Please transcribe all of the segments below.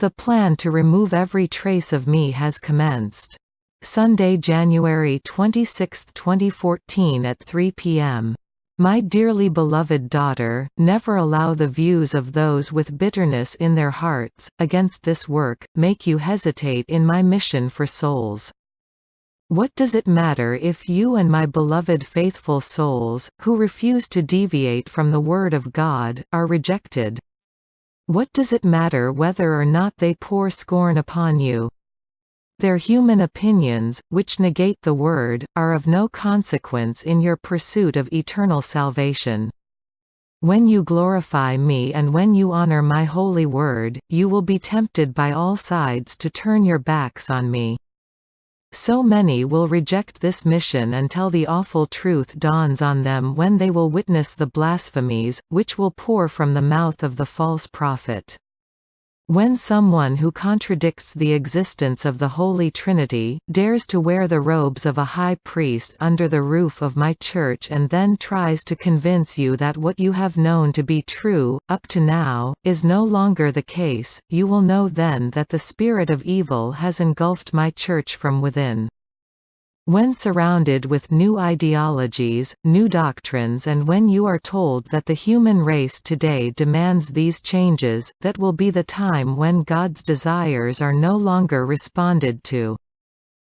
The plan to remove every trace of me has commenced. Sunday, January 26, 2014 at 3 p.m. My dearly beloved daughter, never allow the views of those with bitterness in their hearts against this work make you hesitate in my mission for souls. What does it matter if you and my beloved faithful souls, who refuse to deviate from the Word of God, are rejected? What does it matter whether or not they pour scorn upon you? Their human opinions, which negate the Word, are of no consequence in your pursuit of eternal salvation. When you glorify me and when you honor my holy word, you will be tempted by all sides to turn your backs on me. So many will reject this mission until the awful truth dawns on them, when they will witness the blasphemies, which will pour from the mouth of the false prophet. When someone who contradicts the existence of the Holy Trinity, dares to wear the robes of a high priest under the roof of my church and then tries to convince you that what you have known to be true, up to now, is no longer the case, you will know then that the spirit of evil has engulfed my church from within. When surrounded with new ideologies, new doctrines, and when you are told that the human race today demands these changes, that will be the time when God's desires are no longer responded to.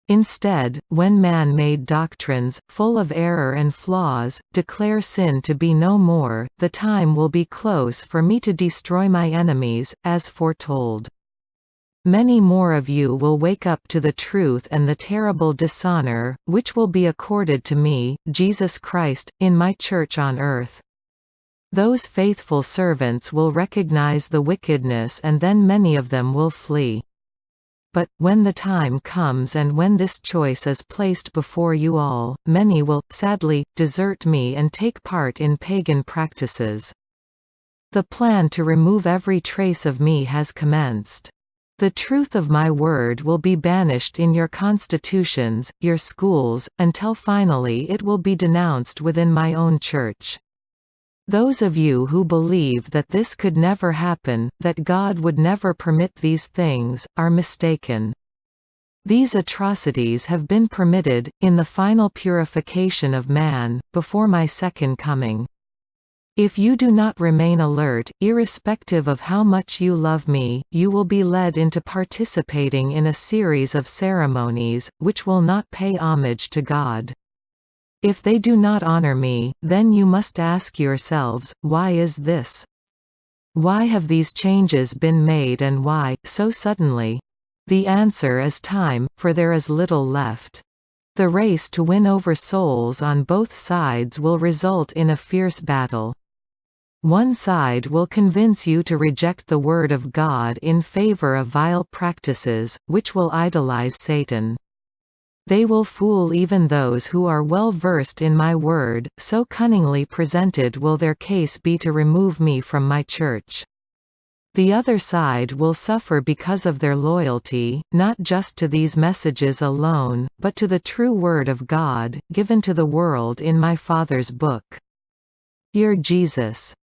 Instead, when man-made doctrines, full of error and flaws, declare sin to be no more, the time will be close for me to destroy my enemies, as foretold. Many more of you will wake up to the truth and the terrible dishonor, which will be accorded to me, Jesus Christ, in my church on earth. Those faithful servants will recognize the wickedness, and then many of them will flee. But, when the time comes and when this choice is placed before you all, many will, sadly, desert me and take part in pagan practices. The plan to remove every trace of me has commenced. The truth of my word will be banished in your constitutions, your schools, until finally it will be denounced within my own church. Those of you who believe that this could never happen, that God would never permit these things, are mistaken. These atrocities have been permitted, in the final purification of man, before my second coming. If you do not remain alert, irrespective of how much you love me, you will be led into participating in a series of ceremonies, which will not pay homage to God. If they do not honor me, then you must ask yourselves, why is this? Why have these changes been made, and why, so suddenly? The answer is time, for there is little left. The race to win over souls on both sides will result in a fierce battle. One side will convince you to reject the Word of God in favor of vile practices, which will idolize Satan. They will fool even those who are well versed in my word, so cunningly presented will their case be to remove me from my church. The other side will suffer because of their loyalty, not just to these messages alone, but to the true Word of God, given to the world in my Father's book. Your Jesus.